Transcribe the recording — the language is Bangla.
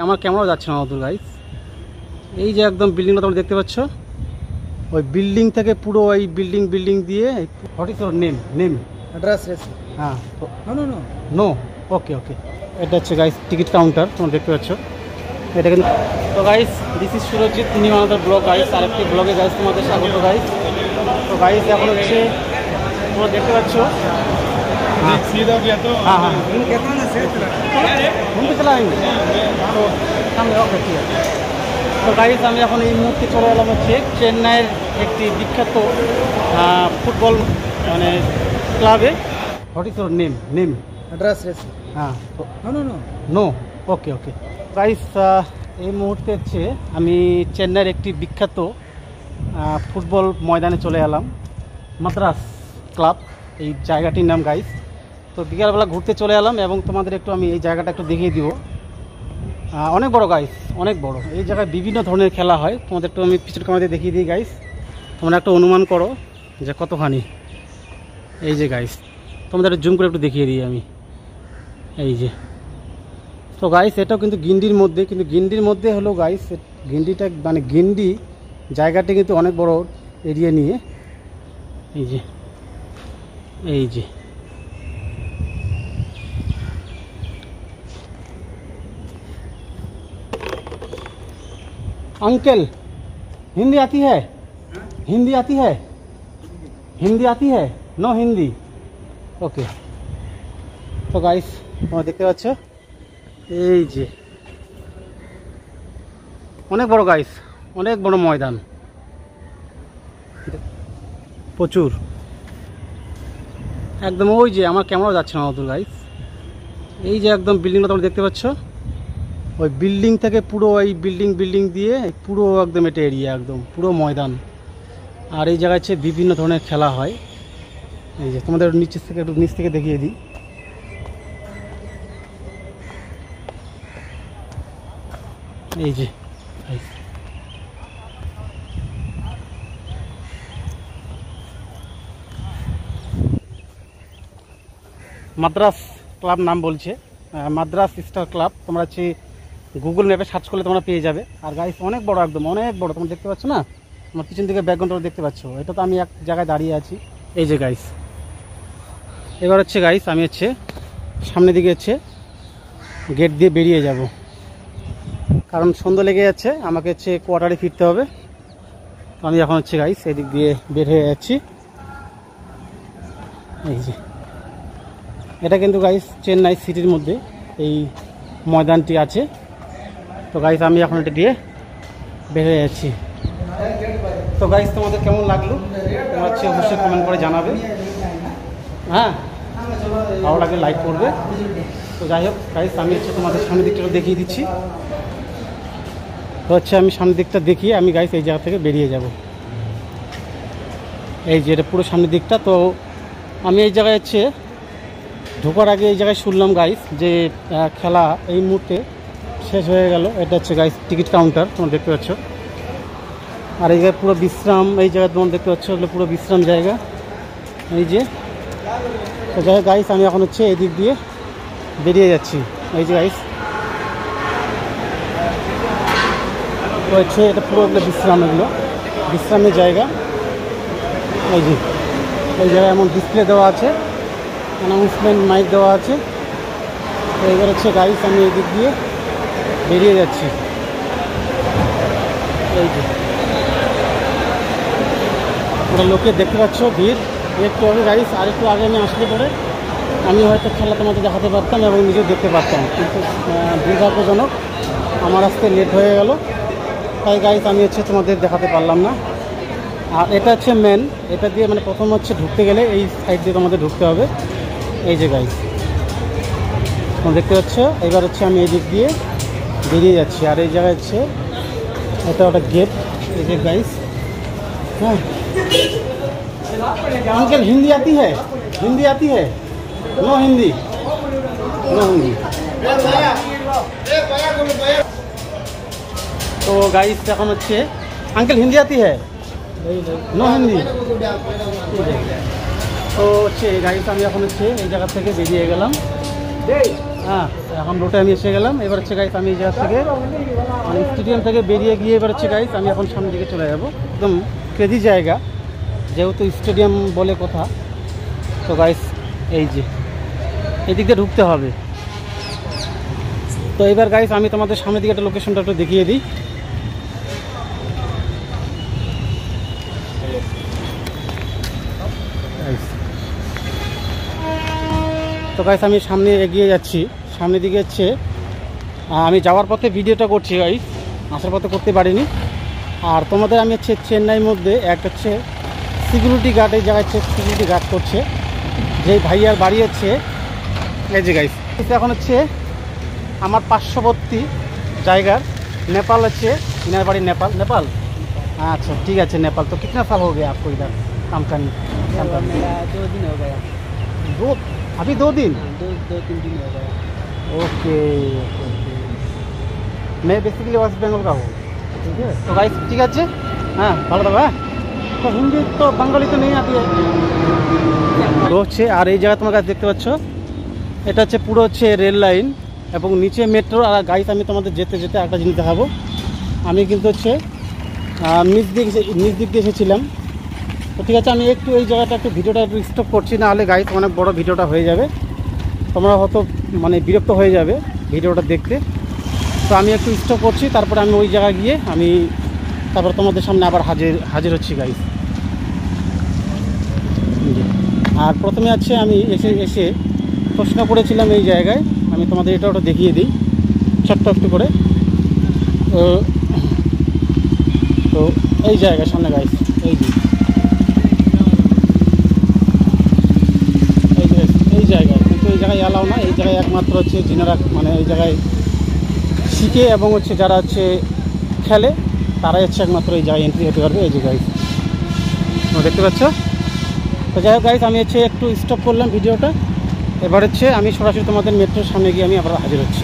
আমার ক্যামেরাও যাচ্ছে না অদূর গাইস। এই যে একদম বিল্ডিংটা তোমরা দেখতে পাচ্ছ, ওই বিল্ডিং থেকে পুরো ওই বিল্ডিং দিয়ে what is your name address. হ্যাঁ নো নো ওকে এটা হচ্ছে গাইস টিকিট কাউন্টার, তোমরা দেখতে পাচ্ছ এটা কিন্তু। তো গাইস দিস ইজ সুরজিৎ, তিনি আমাদের ব্লগ গাইস, আরেকটি ব্লগে গাইস তোমাদের স্বাগত গাইস। তো গাইস এখন হচ্ছে তোমরা দেখতে পাচ্ছ हाँ घूमते चला तो सामने ओके ठीक আছে। তো গাইস আমি এখন এই মুহূর্তে চলে এলাম হচ্ছে চেন্নাইয়ের একটি বিখ্যাত ফুটবল মানে ক্লাবে। What is your name address. হ্যাঁ নো ওকে গাইস এই মুহূর্তে হচ্ছে আমি চেন্নাইয়ের একটি বিখ্যাত ফুটবল ময়দানে চলে এলাম, মাদ্রাস ক্লাব এই জায়গাটির নাম গাইস। তো বিকালবেলা ঘুরতে চলে এলাম এবং তোমাদের একটু আমি এই জায়গাটা একটু দেখিয়ে দিব। অনেক বড় গাইস, অনেক বড়। এই জায়গায় বিভিন্ন ধরনের খেলা হয়, তোমাদের একটু আমি পিছন ক্যামেরাতে দেখিয়ে দিই গাইস। তোমরা একটু অনুমান করো যে কতখানি। এই যে গাইস তোমাদের একটু জুম করে একটু দেখিয়ে দিই আমি, এই যে। তো গাইস এটাও কিন্তু গিন্ডির মধ্যে হলো গাইস, গিন্ডিটা মানে গিন্ডি জায়গাটি কিন্তু অনেক বড় এরিয়া নিয়ে। এই যে अंकल हिंदी आती है? हिंदी आती है? No Hindi okay. तो गाइस তোমরা দেখতে পাচ্ছ এই যে অনেক বড় গাইস, অনেক বড় ময়দান, প্রচুর একদম। ওই যে আমার ক্যামেরাও যাচ্ছে না অদূর গাইস। এই যে একদম বিল্ডিংটা তোমরা দেখতে পাচ্ছ, ওই বিল্ডিং থেকে পুরো ওই বিল্ডিং দিয়ে পুরো একদম এটা এরিয়া একদম পুরো ময়দান। আর এই জায়গায় হচ্ছে বিভিন্ন ধরনের খেলা হয়। এই যে তোমাদের নিচ থেকে দেখিয়ে দিই। এই যে মাদ্রাস ক্লাব নাম বলছে, মাদ্রাস স্টার ক্লাব। তোমরা হচ্ছে গুগল ম্যাপে সার্চ করলে তোমরা পেয়ে যাবে। আর গাইস অনেক বড়, একদম অনেক বড়। তোমরা দেখতে পাচ্ছ না, আমার পিছন দিকে ব্যাকগ্রাউন্ড দেখতে পাচ্ছ, এটা তো আমি এক জায়গায় দাঁড়িয়ে আছি। এই যে গাইস এবার হচ্ছে গাইস আমি হচ্ছে সামনের দিকে হচ্ছে গেট দিয়ে বেরিয়ে যাব, কারণ সন্ধ্যা লেগে যাচ্ছে, আমাকে হচ্ছে কোয়ার্টারে ফিরতে হবে। তো আমি এখন হচ্ছে গাইস এদিক দিয়ে বের হয়ে যাচ্ছি। এই যে এটা কিন্তু গাইস চেন্নাই সিটির মধ্যে এই ময়দানটি আছে। তো গাইস আমি এখন এটা দিয়ে বের হয়ে যাচ্ছি। তো গাইস তোমাদের কেমন লাগলো তোমরা হচ্ছে অবশ্যই কমেন্ট করে জানাবে। হ্যাঁ ভালো লাগলে লাইক করবে। তো যাই হোক গাইস আমি হচ্ছে তোমাদের সামনের দিকটা দেখিয়ে দিচ্ছি। তো হচ্ছে আমি সামনের দিকটা দেখিয়ে আমি গাইস এই জায়গা থেকে বেরিয়ে যাব। এই যে এটা পুরো সামনের দিকটা। তো আমি এই জায়গায় হচ্ছে ঢোকার আগে এই জায়গায় শুনলাম গাইস যে খেলা এই মুহূর্তে শেষ হয়ে গেল। এটা হচ্ছে গাইস টিকিট কাউন্টার, তোমরা দেখতে পাচ্ছ। আর এই জায়গায় পুরো বিশ্রাম, এই জায়গায় তোমরা দেখতে পাচ্ছ এগুলো পুরো বিশ্রাম জায়গা। এই যে তো যাই হোক গাইস আমি এখন হচ্ছে এই দিক দিয়ে বেরিয়ে যাচ্ছি। এই যে গাইস তো হচ্ছে এটা পুরো এগুলো বিশ্রাম, এগুলো বিশ্রামের জায়গা। এই যে এই জায়গায় এমন ডিসপ্লে দেওয়া আছে, অ্যানাউন্সমেন্ট মাইক দেওয়া আছে। তো এবার হচ্ছে গাইস আমি এই দিক দিয়ে বেরিয়ে যাচ্ছি। এই যে ওরা লোকে দেখতে পাচ্ছ ভিড়। একটু আগে গাইস আর একটু আগে আমি আসলে পরে আমি হয়তো খেলা তোমাদের দেখাতে পারতাম এবং নিজেও দেখতে পারতাম, কিন্তু দুর্ভাগ্যজনক আমার আসতে লেট হয়ে গেল, তাই গাইস আমি হচ্ছে তোমাদের দেখাতে পারলাম না। আর এটা হচ্ছে মেন, এটা দিয়ে মানে প্রথম হচ্ছে ঢুকতে গেলে এই সাইড দিয়ে তোমাদের ঢুকতে হবে। এই যে গাইস তোমরা দেখতে পাচ্ছ, এবার হচ্ছে আমি এই দিক দিয়ে বেরিয়ে যাচ্ছি। আর এই জায়গায় হচ্ছে এটা ওটা গেট। এই যে গাইস হ্যাঁ अंकल हिंदी आती है? नो हिंदी तो गाइस এখন হচ্ছে अंकल हिंदी आती है? नो हिंदी। তো হচ্ছে গাইস আমি এখন হচ্ছে এই জায়গা থেকে বেরিয়ে গেলাম। হ্যাঁ এখন রোডে আমি এসে গেলাম। এবার হচ্ছে গাইস আমি এই জায়গা থেকে মানে স্টেডিয়াম থেকে বেরিয়ে গিয়ে এবার হচ্ছে গাইস আমি এখন সামনের দিকে চলে যাব। একদম ক্রেজি জায়গা, যেহেতু স্টেডিয়াম বলে কথা। তো গাইস এই যে এই দিক দিয়ে ঢুকতে হবে। তো এবার গাইস আমি তোমাদের সামনের দিকে একটা লোকেশনটা একটু দেখিয়ে দিই। তো গাইস আমি সামনে এগিয়ে যাচ্ছি। সামনের দিকে হচ্ছে আমি যাওয়ার পথে ভিডিওটা করছি গাইস, আসার পথে করতে পারিনি। আর তোমাদের আমি হচ্ছে চেন্নাইয়ের মধ্যে একটা হচ্ছে সিকিউরিটি গার্ড, এই জায়গায় হচ্ছে সিকিউরিটি গার্ড করছে, যেই ভাইয়ার বাড়ি হচ্ছে এই যে গাইস। এখন হচ্ছে আমার পার্শ্ববর্তী জায়গার नेपाल হচ্ছে इनार बाड़ी नेपाल। नेपाल अच्छा ठीक है नेपाल। तो कितना साल हो गया आपको इधर काम करने? मेरा 2 दिन हो गया। अभी 2 दिन? 2-3 दिन हो गया। Okay okay. मैं बेसिकली वेस्ट बेंगल का हूँ, ठीक है। तो गाइस ठीक है, हाँ ভালো থাকো। হ্যাঁ তো হিন্দি তো বাঙালি তো নেই আতি তো হচ্ছে। আর এই জায়গা তোমার কাছে দেখতে পাচ্ছ, এটা হচ্ছে পুরো হচ্ছে রেল লাইন এবং নিচে মেট্রো। আর গাইস আমি তোমাদের যেতে যেতে একটা জিনিস দেখাবো। আমি কিন্তু হচ্ছে নিচ দিক দিয়ে এসেছিলাম। তো ঠিক আছে, আমি একটু এই জায়গাটা একটু ভিডিওটা একটু স্টপ করছি, না হলে গাইস অনেক বড় ভিডিওটা হয়ে যাবে, তোমরা হয়তো মানে বিরক্ত হয়ে যাবে ভিডিওটা দেখতে। তো আমি একটু স্টপ করছি, তারপরে আমি ওই জায়গায় গিয়ে আমি তারপর তোমাদের সামনে আবার হাজির হচ্ছি গাইস। আর প্রথমে আছে আমি এসে প্রশ্ন করেছিলাম এই জায়গায়, আমি তোমাদের এটা ওটা দেখিয়ে দিই ছোট্ট একটু করে। তো এই জায়গায় সামনে গাইস এই জায়গায় কিন্তু এই জায়গায় অ্যালাউ না। এই জায়গায় একমাত্র হচ্ছে যিনারা মানে এই জায়গায় শিখে এবং হচ্ছে যারা হচ্ছে খেলে তারাই হচ্ছে একমাত্র এই জায়গায় এন্ট্রি হতে পারবে। এই যে গাইস তোমরা দেখতে পাচ্ছ। তো যাই হোক গাইস আমি হচ্ছে একটু স্টপ করলাম ভিডিওটা। এবার হচ্ছে আমি সরাসরি তোমাদের মেট্রোর সামনে গিয়ে আমি আবার হাজির হচ্ছি।